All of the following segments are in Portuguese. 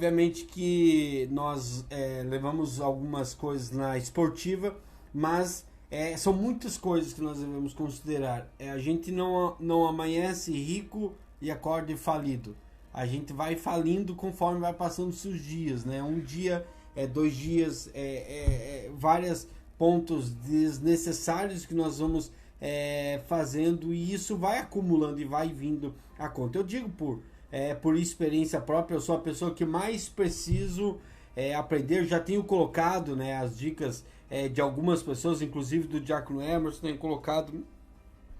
obviamente que nós levamos algumas coisas na esportiva, mas são muitas coisas que nós devemos considerar. A gente não amanhece rico e acorda falido. A gente vai falindo conforme vai passando os seus dias, né? Um dia, 2 dias, vários pontos desnecessários que nós vamos fazendo, e isso vai acumulando e vai vindo a conta. Eu digo por experiência própria, eu sou a pessoa que mais preciso aprender. Já tenho colocado, né, as dicas de algumas pessoas, inclusive do Diácono Emerson, tenho colocado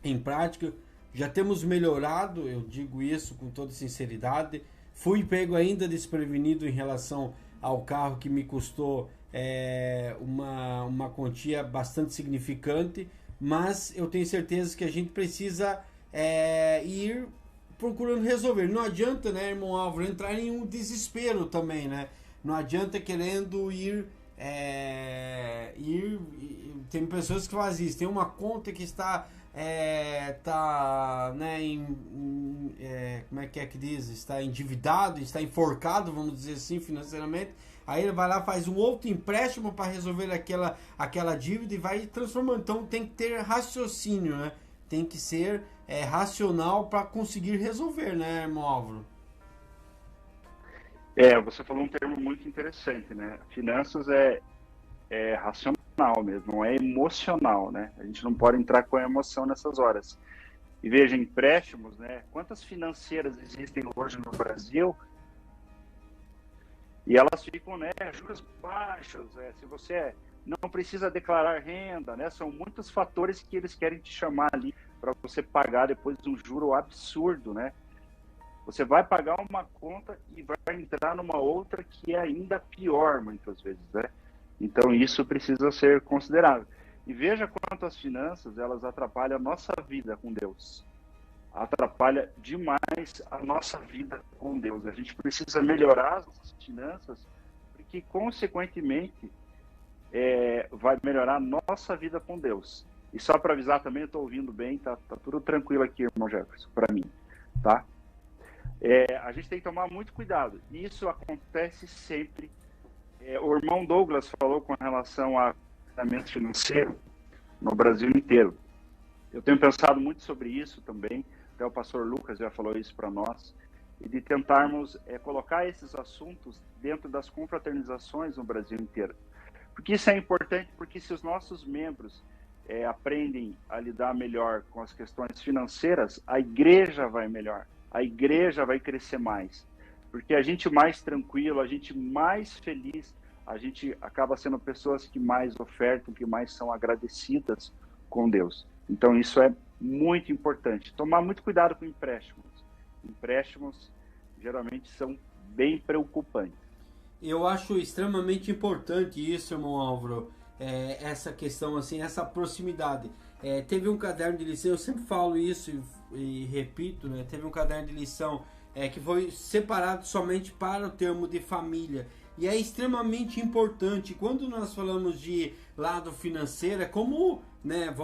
em prática. Já temos melhorado, eu digo isso com toda sinceridade. Fui pego ainda desprevenido em relação ao carro, que me custou uma quantia bastante significante, mas eu tenho certeza que a gente precisa ir procurando resolver. Não adianta, né, irmão Álvaro, entrar em um desespero também, né? Não adianta querendo ir. Tem pessoas que fazem isso. Tem uma conta que está né, como é que diz? Está endividado, está enforcado, vamos dizer assim, financeiramente. Aí ele vai lá, faz um outro empréstimo para resolver aquela dívida e vai transformando. Então tem que ter raciocínio, né? Tem que ser racional para conseguir resolver, né, irmão Álvaro? Você falou um termo muito interessante, né? Finanças é racional mesmo, não é emocional, né? A gente não pode entrar com a emoção nessas horas. E veja, empréstimos, né? Quantas financeiras existem hoje no Brasil? E elas ficam, né, juros baixos, se você não precisa declarar renda, né? São muitos fatores que eles querem te chamar ali para você pagar depois um juro absurdo, né? Você vai pagar uma conta e vai entrar numa outra que é ainda pior, muitas vezes, né? Então, isso precisa ser considerado. E veja quanto as finanças, elas atrapalham a nossa vida com Deus. Atrapalha demais a nossa vida com Deus. A gente precisa melhorar as nossas finanças, porque, consequentemente, vai melhorar a nossa vida com Deus. E só para avisar também, eu estou ouvindo bem, tá tudo tranquilo aqui, irmão Jefferson, para mim, tá? A gente tem que tomar muito cuidado. Isso acontece sempre. O irmão Douglas falou com relação a financiamento financeiro no Brasil inteiro. Eu tenho pensado muito sobre isso também. Até o pastor Lucas já falou isso para nós. E de tentarmos colocar esses assuntos dentro das confraternizações no Brasil inteiro. Porque isso é importante, porque se os nossos membros aprendem a lidar melhor com as questões financeiras, a igreja vai melhor. A igreja vai crescer mais, porque a gente mais tranquilo, a gente mais feliz, a gente acaba sendo pessoas que mais ofertam, que mais são agradecidas com Deus. Então isso é muito importante. Tomar muito cuidado com empréstimos. Empréstimos geralmente são bem preocupantes. Eu acho extremamente importante isso, irmão Álvaro, essa questão, assim, essa proximidade. Teve um caderno de lição, eu sempre falo isso e repito, né? Teve um caderno de lição que foi separado somente para o termo de família. E é extremamente importante. Quando nós falamos de lado financeiro, como, né,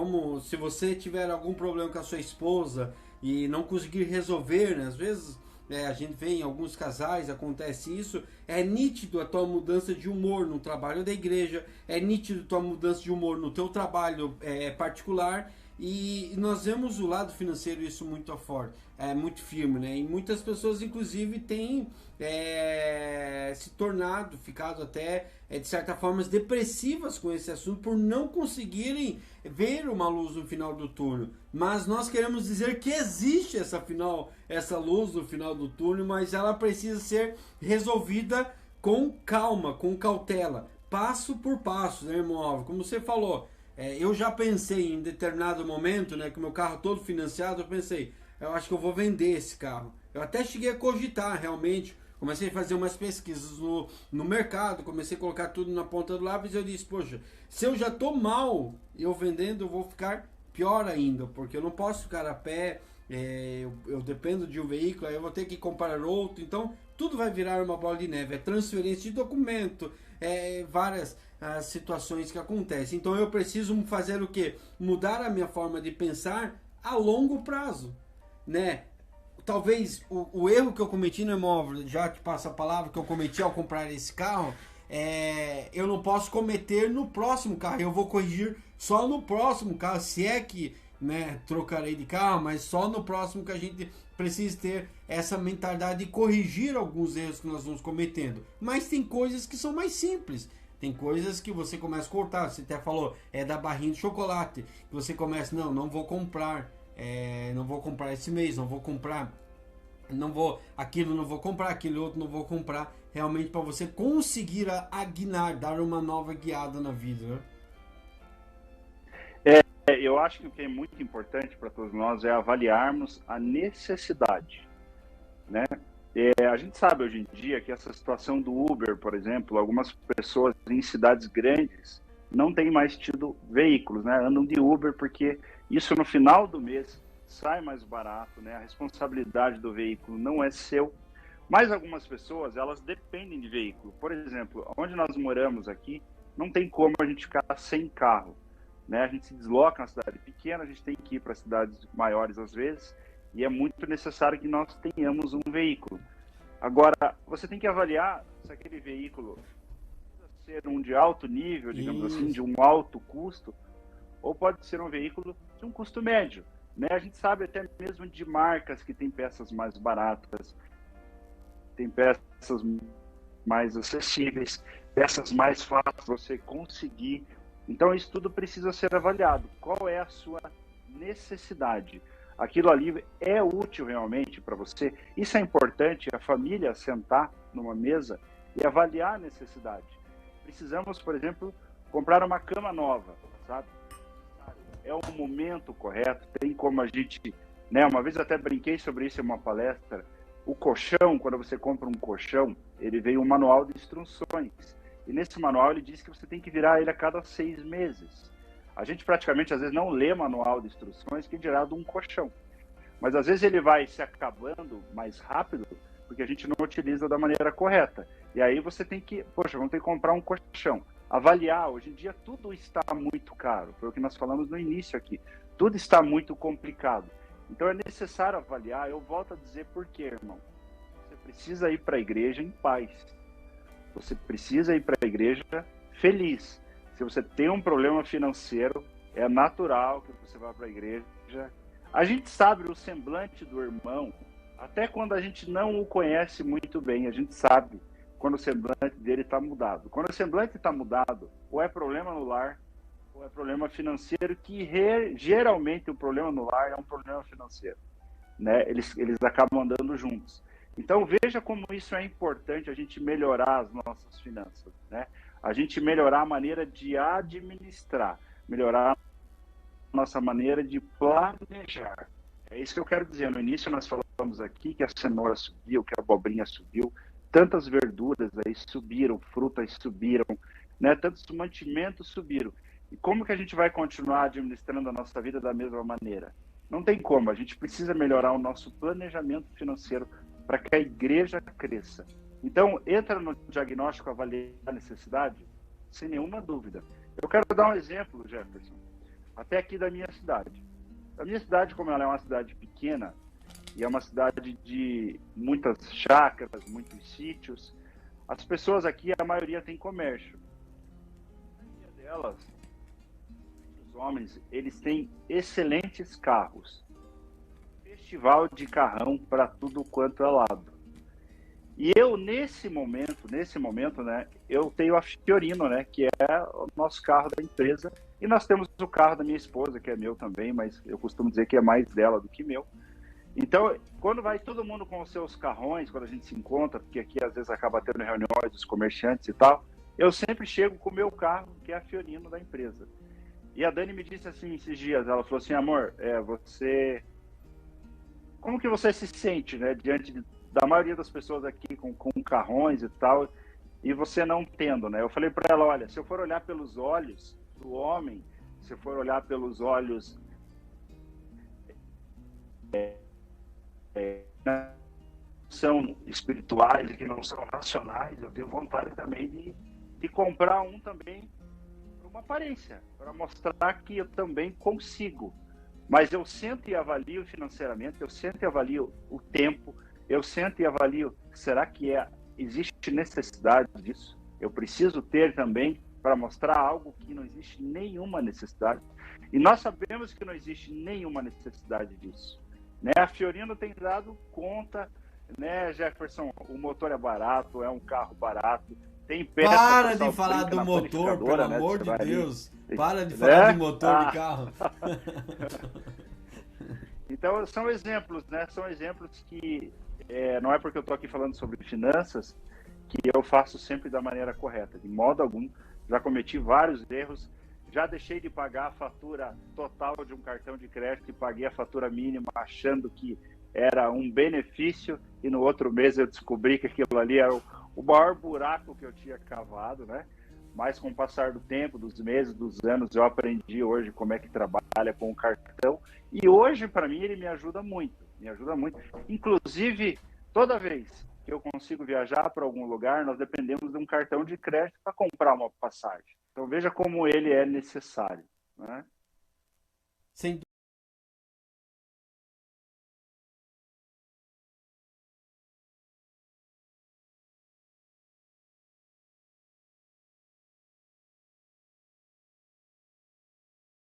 se você tiver algum problema com a sua esposa e não conseguir resolver, né, às vezes a gente vê em alguns casais, acontece isso, é nítido a tua mudança de humor no trabalho da igreja, é nítido a tua mudança de humor no teu trabalho particular, e nós vemos o lado financeiro isso muito forte, muito firme, né? E muitas pessoas, inclusive, têm ficado até, de certa forma, depressivas com esse assunto por não conseguirem ver uma luz no final do túnel. Mas nós queremos dizer que existe essa luz no final do túnel, mas ela precisa ser resolvida com calma, com cautela, passo por passo, né, irmão Álvaro? Como você falou, eu já pensei em determinado momento, né, com o meu carro todo financiado, eu pensei, eu acho que eu vou vender esse carro. Eu até cheguei a cogitar realmente, comecei a fazer umas pesquisas no mercado, comecei a colocar tudo na ponta do lápis e eu disse, poxa, se eu já tô mal, eu vendendo, eu vou ficar pior ainda, porque eu não posso ficar a pé, eu dependo de um veículo, aí eu vou ter que comprar outro, então tudo vai virar uma bola de neve, transferência de documento, várias situações que acontecem. Então eu preciso fazer o quê? Mudar a minha forma de pensar a longo prazo, né? talvez o erro que eu cometi no imóvel, já que passa a palavra, que eu cometi ao comprar esse carro, eu não posso cometer no próximo carro. Eu vou corrigir só no próximo carro, se é que, né, trocarei de carro, mas só no próximo que a gente precisa ter essa mentalidade de corrigir alguns erros que nós vamos cometendo. Mas tem coisas que são mais simples. Tem coisas que você começa a cortar. Você até falou, da barrinha de chocolate. Que você começa, não vou comprar. Não vou comprar esse mês, não vou comprar. Não vou comprar, aquele outro não vou comprar. Realmente para você conseguir guiar, dar uma nova guiada na vida, né? Eu acho que o que é muito importante para todos nós é avaliarmos a necessidade, né? A gente sabe hoje em dia que essa situação do Uber, por exemplo, algumas pessoas em cidades grandes não têm mais tido veículos, né? Andam de Uber porque isso no final do mês sai mais barato, né? A responsabilidade do veículo não é seu. Mas algumas pessoas, elas dependem de veículo. Por exemplo, onde nós moramos aqui, não tem como a gente ficar sem carro, né? A gente se desloca na cidade pequena, a gente tem que ir para cidades maiores às vezes, e é muito necessário que nós tenhamos um veículo. Agora, você tem que avaliar se aquele veículo precisa ser um de alto nível, digamos assim, de um alto custo, ou pode ser um veículo de um custo médio, né? A gente sabe até mesmo de marcas que têm peças mais baratas, tem peças mais acessíveis, peças mais fáceis de você conseguir. Então, isso tudo precisa ser avaliado. Qual é a sua necessidade? Aquilo ali é útil realmente para você? Isso é importante, a família sentar numa mesa e avaliar a necessidade. Precisamos, por exemplo, comprar uma cama nova, sabe? É o momento correto, tem como a gente, né? Uma vez até brinquei sobre isso em uma palestra. O colchão, quando você compra um colchão, ele vem um manual de instruções. E nesse manual ele diz que você tem que virar ele a cada 6 meses. A gente praticamente às vezes não lê manual de instruções, que dirá de um colchão. Mas às vezes ele vai se acabando mais rápido, porque a gente não utiliza da maneira correta. E aí você tem que, vamos ter que comprar um colchão. Avaliar, hoje em dia tudo está muito caro. Foi o que nós falamos no início aqui. Tudo está muito complicado. Então é necessário avaliar. Eu volto a dizer por quê, irmão. Você precisa ir para a igreja em paz. Você precisa ir para a igreja feliz. Se você tem um problema financeiro, é natural que você vá para a igreja. A gente sabe o semblante do irmão, até quando a gente não o conhece muito bem, a gente sabe quando o semblante dele está mudado. Quando o semblante está mudado, ou é problema no lar, ou é problema financeiro, que geralmente o problema no lar é um problema financeiro, né? Eles acabam andando juntos. Então veja como isso é importante, a gente melhorar as nossas finanças, né? A gente melhorar a maneira de administrar, melhorar a nossa maneira de planejar. É isso que eu quero dizer. No início nós falamos aqui que a cenoura subiu, que a abobrinha subiu, tantas verduras aí subiram, frutas subiram, né? Tantos mantimentos subiram. E como que a gente vai continuar administrando a nossa vida da mesma maneira? Não tem como, a gente precisa melhorar o nosso planejamento financeiro para que a igreja cresça. Então, entra no diagnóstico, avaliar a necessidade, sem nenhuma dúvida. Eu quero dar um exemplo, Jefferson, até aqui da minha cidade. A minha cidade, como ela é uma cidade pequena, e é uma cidade de muitas chácaras, muitos sítios, as pessoas aqui, a maioria tem comércio. A maioria delas, os homens, eles têm excelentes carros. Festival de carrão para tudo quanto é lado. E eu, nesse momento, né, eu tenho a Fiorino, né, que é o nosso carro da empresa, e nós temos o carro da minha esposa, que é meu também, mas eu costumo dizer que é mais dela do que meu. Então, quando vai todo mundo com os seus carrões, quando a gente se encontra, porque aqui às vezes acaba tendo reuniões dos comerciantes e tal, eu sempre chego com o meu carro, que é a Fiorino da empresa. E a Dani me disse assim esses dias, ela falou assim, amor, como que você se sente, né, diante da maioria das pessoas aqui com carrões e tal, e você não tendo, né? Eu falei para ela, olha, se eu for olhar pelos olhos do homem, se eu for olhar pelos olhos são espirituais e que não são racionais, eu tenho vontade também de comprar um também para uma aparência, para mostrar que eu também consigo, Mas eu sento e avalio financeiramente, eu sento e avalio o tempo, eu sento e avalio, será que existe necessidade disso? Eu preciso ter também para mostrar algo que não existe nenhuma necessidade. E nós sabemos que não existe nenhuma necessidade disso. Né? A Fiorino tem dado conta, né, Jefferson? O motor é barato, é um carro barato, tem peça. Para de falar do motor, pelo amor de Deus. Para de falar de motor de carro. Então, são exemplos, né? São exemplos que não é porque eu estou aqui falando sobre finanças que eu faço sempre da maneira correta. De modo algum, já cometi vários erros, já deixei de pagar a fatura total de um cartão de crédito e paguei a fatura mínima achando que era um benefício e no outro mês eu descobri que aquilo ali era o maior buraco que eu tinha cavado, né? Mas com o passar do tempo, dos meses, dos anos, eu aprendi hoje como é que trabalha com o cartão. E hoje, para mim, ele me ajuda muito. Me ajuda muito. Inclusive, toda vez que eu consigo viajar para algum lugar, nós dependemos de um cartão de crédito para comprar uma passagem. Então, veja como ele é necessário, né? Sem